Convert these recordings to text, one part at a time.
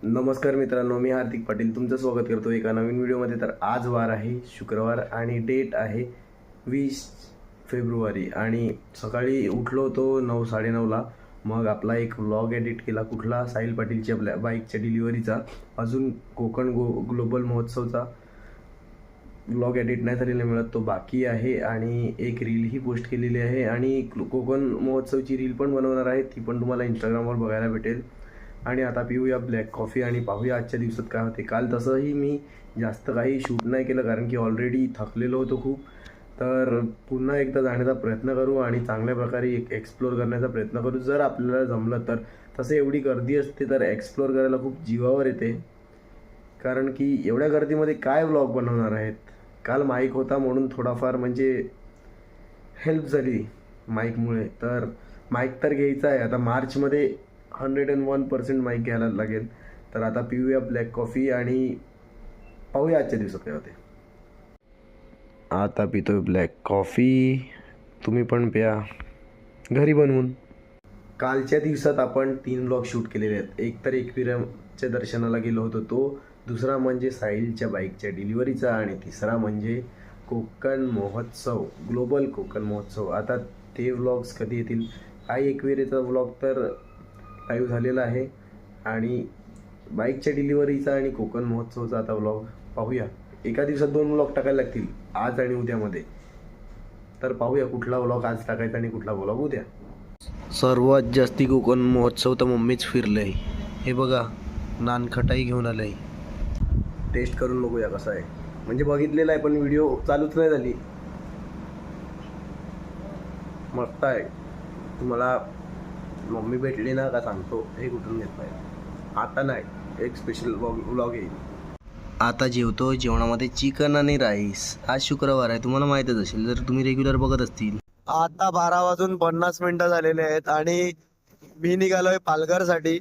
नमस्कार मित्रांनो, मी हार्दिक पाटील तुमचं स्वागत करतो एका नवीन व्हिडिओमध्ये. तर आज वार आहे शुक्रवार आणि डेट आहे 20 फेब्रुवारी आणि सकाळी उठलो होतो 9-9:30ला. मग आपला एक व्लॉग एडिट केला, कुठला साहिल पाटीलच्या आपल्या बाईकच्या डिलिव्हरीचा. अजून कोकण ग्लोबल महोत्सवचा व्लॉग एडिट नाही झालेला मिळत, तो बाकी आहे. आणि एक रीलही पोस्ट केलेली आहे आणि कोकण महोत्सवची रील पण बनवणार आहे, ती पण तुम्हाला इंस्टाग्रामवर बघायला भेटेल. आणि आता पिऊया ब्लॅक कॉफी आणि पाहूया आजच्या दिवसात काय होते. काल तसंही मी जास्त काही शूट नाही केलं कारण की ऑलरेडी थकलेलो होतो खूप. तर पुन्हा एकदा जाण्याचा प्रयत्न करू आणि चांगल्या प्रकारे एक्सप्लोर करण्याचा प्रयत्न करू जर आपल्याला जमलं तर. तसं एवढी गर्दी असते तर एक्सप्लोर करायला खूप जीवावर येते, कारण की एवढ्या गर्दीमध्ये काय व्लॉग बनवणार आहेत. काल माईक होता म्हणून थोडाफार म्हणजे हेल्प झाली माईकमुळे. तर माईक तर घ्यायचा आहे आता मार्चमध्ये, 101% माईक घ्यायला लागेल. तर आता पिऊया ब्लॅक कॉफी आणि पाहूया आजच्या दिवसात काय होते. आता पितोय ब्लॅक कॉफी, तुम्ही पण प्या घरी बनवून. कालच्या दिवसात आपण 3 व्लॉग शूट केलेले आहेत. एक तर एकविराच्या दर्शनाला गेलो होतो तो, दुसरा म्हणजे साहिलच्या बाईकच्या डिलिव्हरीचा आणि तिसरा म्हणजे कोकण महोत्सव, ग्लोबल कोकण महोत्सव. आता ते व्लॉग्स कधी येतील काय. एकविरेचा व्लॉग तर लाईव्ह झालेला आहे आणि बाईकच्या डिलिव्हरीचा आणि कोकण महोत्सवचा आता व्लॉग पाहूया. एका दिवसात 2 व्लॉग टाकायला लागतील, आज आणि उद्यामध्ये. तर पाहूया कुठला व्लॉग आज टाकायचा आणि कुठला व्लॉग उद्या. सर्वात जास्ती कोकण महोत्सव तर मम्मीच फिरलं आहे. हे बघा, नानखटाई घेऊन आलं आहे, टेस्ट करून बघूया कसं आहे. म्हणजे बघितलेलं आहे पण व्हिडिओ चालूच नाही झाली. मस्त आहे. तुम्हाला मम्मी भेटली ना का सांगतो, हे कुठून घेत नाही आता नाही, एक स्पेशल व्लॉग येईल. आता जेवतो, जेवणामध्ये चिकन आणि राईस. आज शुक्रवार आहे, तुम्हाला माहीतच असेल जर तुम्ही रेग्युलर बघत असतील. आता 12:50 झालेले आहेत आणि मी निघालोय पालघरसाठी.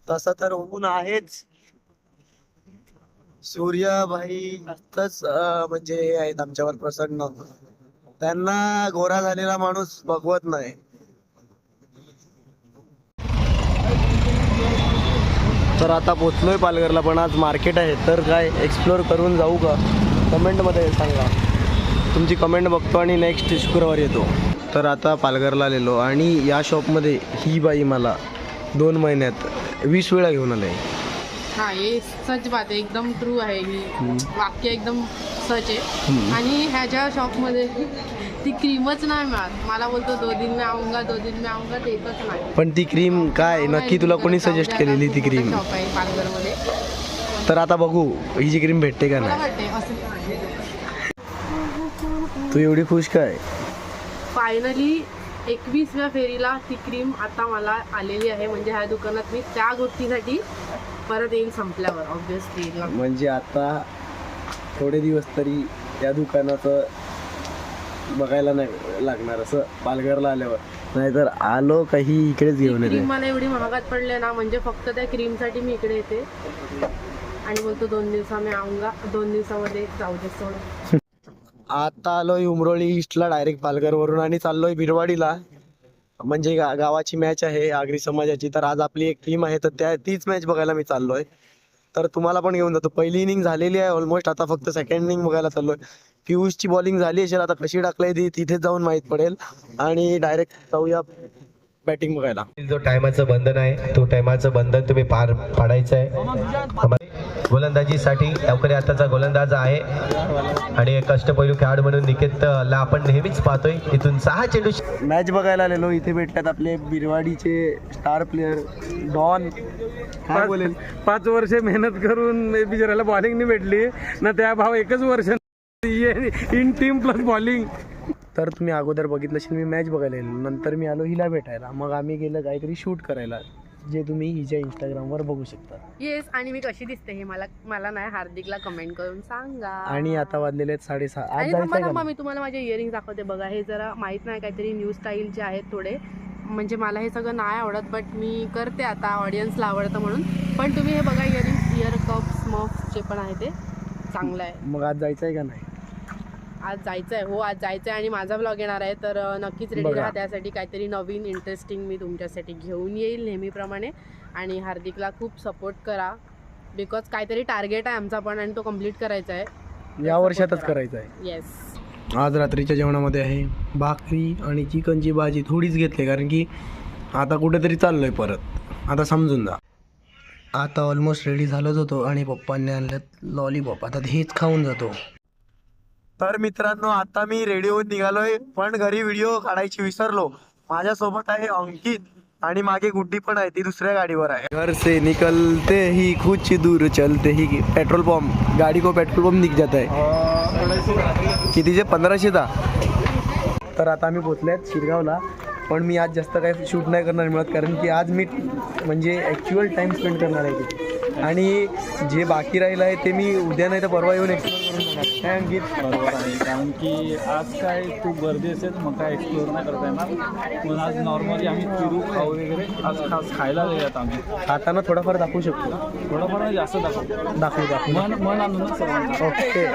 तसं तर ऊन आहेच, सूर्यभाई आत्ताच म्हणजे हे आहेत आमच्यावर प्रसन्न. त्यांना गोरा झालेला माणूस बघवत नाही. तर आता पोचलोय पालघरला, पण आज मार्केट आहे. तर काय एक्सप्लोर करून जाऊ का, कमेंटमध्ये सांगा. तुमची कमेंट बघतो आणि नेक्स्ट शुक्रवारी येतो. तर आता पालघरला आलेलो आणि या शॉपमध्ये ही बाई मला 2 महिन्यात 20 वेळा घेऊन आले. हा, हे सच बात आहे, एकदम ट्रू आहे. ही वाक्य एकदम सच आहे. आणि ह्याच्या शॉपमध्ये ती क्रीमच नाही मिळत. मला बोलतो 2 दिन में आऊंगा, 2 दिन में आऊंगा, देतच नाही. पण ती क्रीम काय नक्की तुला कोणी सजेस्ट केलेली ती क्रीम? शॉप आहे पालघरमध्ये. तर आता बघू ही जी क्रीम भेटते का मला नाही. वाटते असं. तू एवढी खुश काय? फायनली 21व्या फेरीला ती क्रीम आता मला आलेली आहे. म्हणजे ह्या दुकानात मी त्या गोष्टीसाठी परत येईल संपल्यावर ऑब्व्हियसली. म्हणजे आता थोडे दिवस तरी या दुकानाचं बघायला नाही लागणार असं पालघरला आल्यावर. नाहीतर आलो काही इकडेच घेऊन येते. क्रीम मला एवढी महागात पडले ना, म्हणजे फक्त त्या क्रीमसाठी मी इकडे येते आणि बोलतो 2 दिवसा मी आऊंगा, 2 दिवसामध्ये जाऊ दे सोड. आता आलोय उमरोळी ईस्टला डायरेक्ट पालघरवरून आणि चाललोय बिरवाडीला. म्हणजे गावाची मॅच आहे आगरी समाजाची. तर आज आपली एक टीम आहे, तर तीच मॅच बघायला मी चाललोय. तर तुम्हाला पण घेऊन जातो. पहिली इनिंग झालेली आहे ऑलमोस्ट, आता फक्त सेकंड इनिंग बघायला चाललोय. पियुषची बॉलिंग झाली असेल, आता कशी टाकलाय ती तिथेच जाऊन माहीत पडेल. आणि डायरेक्ट जाऊया बॅटिंग बघायला. जो टायमाचं बंधन आहे तो टायमाचं बंधन तुम्ही पार पाडायचं आहे. गोलंदाजीसाठी लवकर आताचा गोलंदाज आहे आणि कष्टपैलू खेळाडू म्हणून निकेतला आपण नेहमीच पाहतोय. इथून 6 चेंडू. मॅच बघायला आलेलो, इथे भेटतात आपले बिरवाडीचे स्टार प्लेयर डॉन. काय बोलेल? 5 वर्षे मेहनत करून बिचारायला बॉलिंग नाही भेटली ना, त्या भाव 1च वर्ष इन टीम प्लस बॉलिंग. तर तुम्ही अगोदर बघितलं असेल मी मॅच बघायला गेलो, नंतर मी आलो हिला भेटायला. मग आम्ही गेलं काहीतरी शूट करायला, जे तुम्ही हिच्या इंस्टाग्रामवर बघू शकता. येस, आणि मी कशी दिसते हे मला नाही हार्दिकला कमेंट करून सांगा. आणि आता वाजलेले आहेत 6:30. आज आणि जायचं थांबा, का? मी तुम्हाला माझे इयरिंग दाखवते बघा. हे जरा माहित नाही, काहीतरी न्यू स्टाईलचे आहेत थोडे. म्हणजे मला हे सगळं नाही आवडत, बट मी करते आता, ऑडियन्सला आवडतं म्हणून. पण तुम्ही हे बघा, इयर कप स्मॉक्सचे पण आहे, ते चांगलं आहे. मग आज जायचं आहे का नाही? आज जायचं आहे. हो आज जायचं आहे आणि माझा ब्लॉग येणार आहे, तर नक्कीच रेडी बघा. राहा. त्यासाठी काहीतरी नवीन इंटरेस्टिंग मी तुमच्यासाठी घेऊन येईल नेहमीप्रमाणे. आणि हार्दिकला खूप सपोर्ट करा, बिकॉज काहीतरी टार्गेट आहे आमचा पण आणि तो कम्प्लीट करायचा आहे. या वर्षातच करायचं आहे. येस. आज रात्रीच्या जेवणामध्ये आहे भाकरी आणि चिकनची भाजी थोडीच घेतली, कारण की आता कुठेतरी चाललोय परत, आता समजून जा. आता ऑलमोस्ट रेडी झालोच होतो आणि पप्पांनी आणलं लॉलीपॉप, आता हेच खाऊन जातो. तर मित्रांनो आता मी रेडी होऊन निघालोय, पण घरी व्हिडिओ काढायची विसरलो. माझ्यासोबत आहे अंकित आणि मागे गुड्डी पण आहे, ती दुसऱ्या गाडीवर आहे. घर से निकलते ही कुछ दूर चलते ही पेट्रोल पंप, गाडी को पेट्रोल पंप निघ जाता है. कितीचे 1500चा. तर आता आम्ही पोचल्यात शिरगावला, पण मी आज जास्त काही शूट नाही करणार मिळत, कारण की आज मी म्हणजे ॲक्च्युअल टाईम स्पेंड करणार आहे तिथे. आणि जे बाकी राहिलं आहे ते मी उद्या नाही तर परवा येऊन एक्सप्लोर करून जाणार. काय अंकित? बरोबर आहे, कारण की आज काय खूप गर्दी असेल, मग काय एक्सप्लोर नाही करता येणार. म्हणून आज नॉर्मली आम्ही फिरू खाऊ वगैरे आज खास खायला गेल्यात आम्ही. खाताना थोडाफार दाखवू शकतो. थोडंफार नाही, जास्त दाखवू मन आणून सर्वांचं. ओके.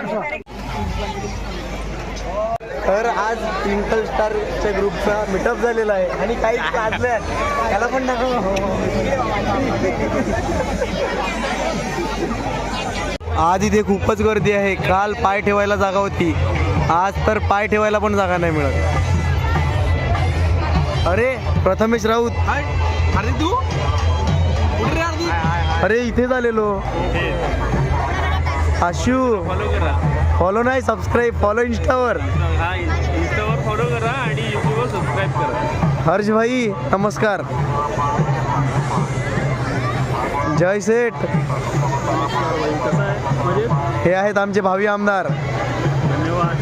तर आज ट्विंकल स्टारच्या ग्रुपचा मीटअप झालेला आहे आणि काही काढलं त्याला पण आज इथे खूपच गर्दी आहे. काल पाय ठेवायला जागा होती, आज तर पाय ठेवायला पण जागा नाही मिळत. अरे प्रथमेश राऊत, तू अरे इथे झालेलो. आशू फॉलो नाही, सबस्क्राईब. फॉलो इंस्टावर फॉलो करा आणि यूट्यूबवर सबस्क्राईब करा. हर्ष भाई नमस्कार. जय सेठ, हे आहेत आमचे भावी आमदार. धन्यवाद.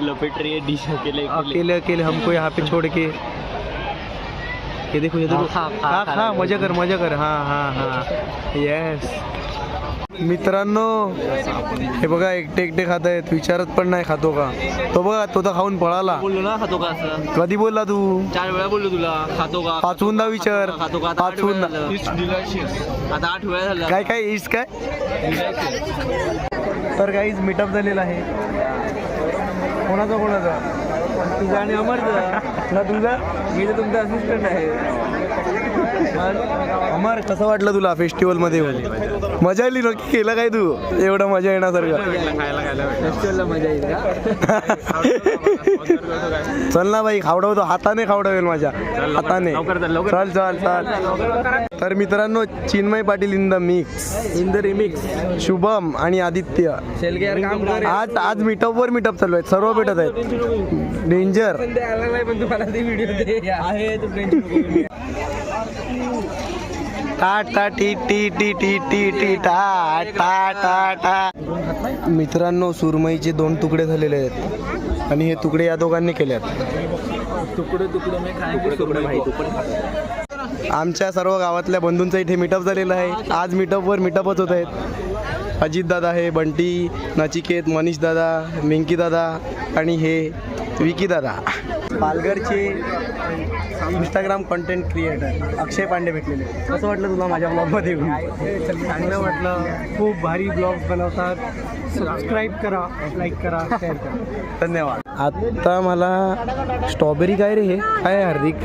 लपेट रही है डिश अकेले अकेले हमको यहाँ पे छोड़ के. ये देखो खा मजा कर. हाँ येस. मित्रांनो हे बघा एकटे खात आहेत, विचारत पण नाही खातो का. तो बघा तो तर खाऊन पळाला. बोललो ना खातो का असं, कधी बोलला तू? 4 वेळा बोललो तुला खातो का. पाचवूनदा विचार. खातो का. आता 8 वेळा पाचवूनदा. झालं. आता 8 वेळा झालं. काय इट्स काय. तर काहीच मीटअप झालेला आहे. कोणाचा तुझा आणि अमरचा ना तुझा. मी तर तुमचा असिस्टंट आहे. अमर कसं वाटलं तुला फेस्टिवल मध्ये येऊन? मजा आली नक्की. केलं काय तू एवढं मजा येण्यासारखं? फेस्टिवलला मजा येईल का. चल ना बाई, खावडवतो. हाताने खावडवेल माझ्या हाताने. चल. तर मित्रांनो Chinmay Patil in the remix, Shubham आणि आदित्य आज मीटअपवर मीटअप चालू आहेत. सर्व भेटत आहेत. Danger. Tata T T T T T T टा टा टा टा. मित्रांनो सुरमईचे 2 तुकडे झालेले आहेत आणि हे तुकडे या दोघांनी केल्यात. आमच्या सर्व गावातल्या बंधूंचा इथे मीटअप झालेला आहे. आज मीटअपवर मीटअपच होत आहेत. अजित दादा आहे, बंटी, नचिकेत, मनीष दादा, मिंकी दादा आणि हे विकी दादा. पालघरचे इंस्टाग्राम कंटेंट क्रिएटर अक्षय पांडे भेटलेले. कसं वाटलं तुला माझ्या ब्लॉगमध्ये येऊन? चांगलं वाटलं. खूप भारी ब्लॉग बनवतात. सबस्क्राईब करा, लाईक करा, शेअर करा. धन्यवाद. आता मला स्ट्रॉबेरी काय रे, हे काय आहे हार्दिक?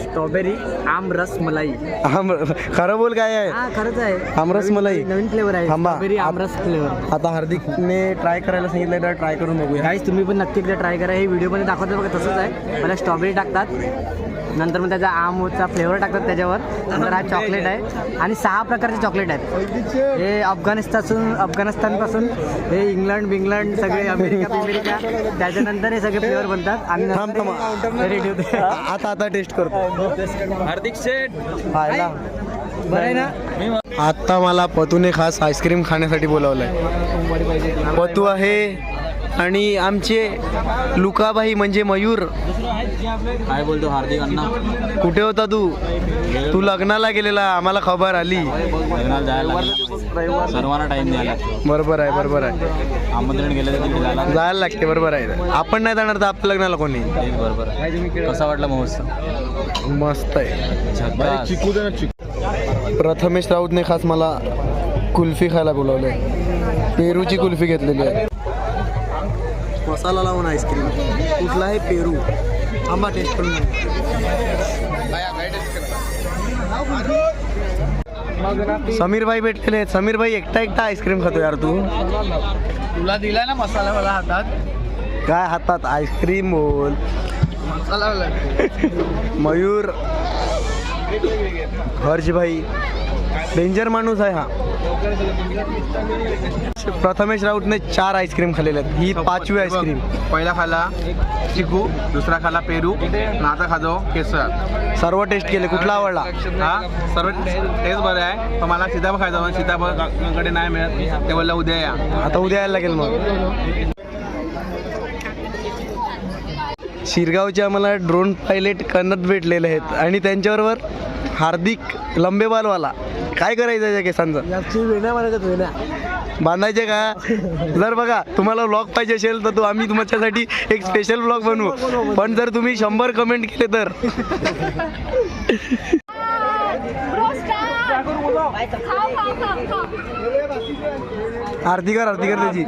स्ट्रॉबेरी आमरस मलाई. खरं बोल काय आहे? खरंच आहे. आमरस मलाई नवीन फ्लेवर आहे. थांबा. स्ट्रॉबेरी आमरस फ्लेवर. आता हार्दिकने ट्राय करायला सांगितलं तर ट्राय करून बघूया. गाईस तुम्ही पण नक्की एकदा ट्राय करा. हे व्हिडिओमध्ये दाखवतात बघा तसंच आहे. मला स्ट्रॉबेरी टाकतात नंतर मग त्याचा आमचा फ्लेवर टाकतात त्याच्यावर. नंतर हा चॉकलेट आहे आणि 6 प्रकारचे चॉकलेट आहेत. हे अफगाणिस्तानपासून हे इंग्लंड सगळे अमेरिका त्याच्यानंतर हे सगळे फ्लेवर बनतात आणि रेडी होते. आता टेस्ट करतो. हार्दिक शेठ खायला बरं आहे ना. आता मला पतूने खास आईस्क्रीम खाण्यासाठी बोलावलंय. पतू आहे आणि आमचे लुकाबाई म्हणजे मयूर. काय बोलतो हार्दिक अण्णा? कुठे होता तू लग्नाला गेलेला, आम्हाला खबर आली. लग्नाला जायला सर्वांना टाइम द्यायला. बरोबर आहे. आमंत्रण गेलं तर जायला लागते. बरोबर आहे. आपण नाही जाणार तर आपल्या लग्नाला कोणी. बरोबर आहे. कसा वाटला महोत्सव? मस्त आहे. प्रथमेश राऊतने खास मला कुल्फी खायला बोलवलंय. पेरूची कुल्फी घेतलेली आहे. मसाला लावून आईस्क्रीम. कुठला आहे? पेरू. आंबा टेस्ट करून समीर भाई भेटलेले आहेत. समीर भाई एकटा आईस्क्रीम खातो यार तू. तुला दिला ना मसाला मला हातात. काय हातात? आईस्क्रीम बोल. मयूर, हर्ष भाई डेंजर माणूस आहे हा. प्रथमेश राऊतने 4 आईस्क्रीम खाल्लेले आहेत. ही 5वी आईस्क्रीम. पहिला खाला चिकू, दुसरा खाला पेरू, आता खातो केसर. सर्व टेस्ट केले. कुठला आवडला? हा सर्व टेस्ट बरे आहे. पण मला सीताफळ खायचा पण सीताफळकडे नाही मिळत. ते बोलला उद्या या. आता उद्या यायला लागेल मग. शिरगावचे आम्हाला ड्रोन पायलट कन्नत भेटलेले आहेत आणि त्यांच्याबरोबर हार्दिक लंबेबालवाला. काय करायचं याच्या केसांचं? बांधायचे का? जर बघा तुम्हाला व्लॉग पाहिजे असेल तर आम्ही तुमच्यासाठी एक स्पेशल व्लॉग बनवू. पण जर तुम्ही 100 कमेंट केले तर आरती कर त्याची.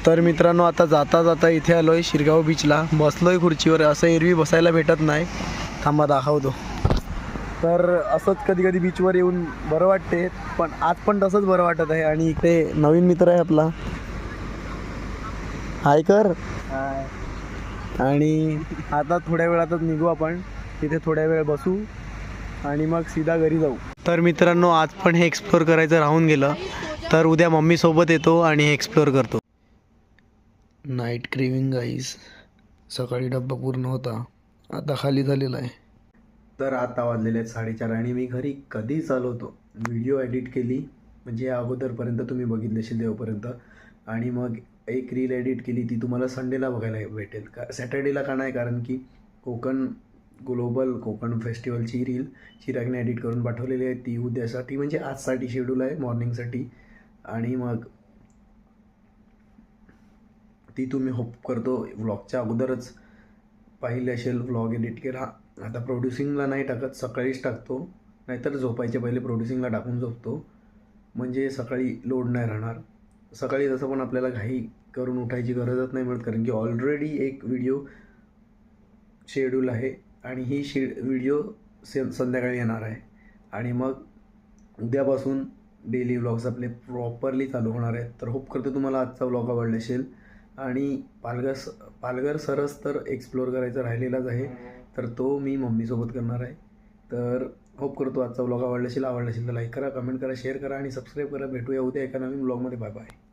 तर मित्रांनो आता जाता इथे आलोय शिरगाव बीचला. बसलोय खुर्चीवर. असं एरवी बसायला भेटत नाही. थांबा दाखवतो. तर असंच कधी बीचवर येऊन बरं वाटते. पण आज पण तसंच बरं वाटत आहे. आणि इकडे नवीन मित्र आहे आपला. हाय कर. आणि आता थोड्या वेळातच निघू आपण. तिथे थोड्या वेळ बसू आणि मग सीधा घरी जाऊ. तर मित्रांनो आज पण हे एक्सप्लोअर करायचं राहून गेलं. तर उद्या मम्मीसोबत येतो आणि हे एक्सप्लोअर करतो. Night craving guys. सकाळी डब्बा पूर्ण होता, आता खाली झालेला आहे. तर आता वाजलेले आहेत 4:30 आणि मी घरी कधीच आलो होतो. व्हिडिओ एडिट केली म्हणजे अगोदरपर्यंत तुम्ही बघितले असेल तेव्हापर्यंत. आणि मग एक रील एडिट केली. ती तुम्हाला संडेला बघायला भेटेल. सॅटर्डेला का नाही, कारण की ग्लोबल कोकण फेस्टिवलची रील चिरागने एडिट करून पाठवलेली आहे. ती उद्यासाठी म्हणजे आजसाठी शेड्यूल आहे, मॉर्निंगसाठी. आणि मग ती तुम्ही होप करतो व्लॉगच्या अगोदरच पाहिले असेल. व्लॉग एडिट केला. आता प्रोड्युसिंगला नाही टाकत, सकाळीच टाकतो. नाहीतर झोपायच्या पहिले प्रोड्युसिंगला टाकून झोपतो. म्हणजे सकाळी लोड नाही राहणार. सकाळी तसं पण आपल्याला घाई करून उठायची गरजच नाही मिळत, कारण की ऑलरेडी एक व्हिडिओ शेड्यूल आहे. आणि ही व्हिडिओ संध्याकाळी येणार आहे. आणि मग उद्यापासून डेली व्लॉग्स आपले प्रॉपरली चालू होणार आहेत. तर होप करतो तुम्हाला आजचा व्लॉग आवडला असेल. आणि पालघर सरस तर एक्सप्लोअर करायचं राहिलेलाच आहे. तर तो मी मम्मीसोबत करणार आहे. तर होप करतो आजचा व्लॉग आवडला असेल तर लाईक करा, कमेंट करा, शेअर करा आणि सबस्क्राईब करा. भेटूया उद्या एका नवीन व्लॉगमध्ये. Bye bye.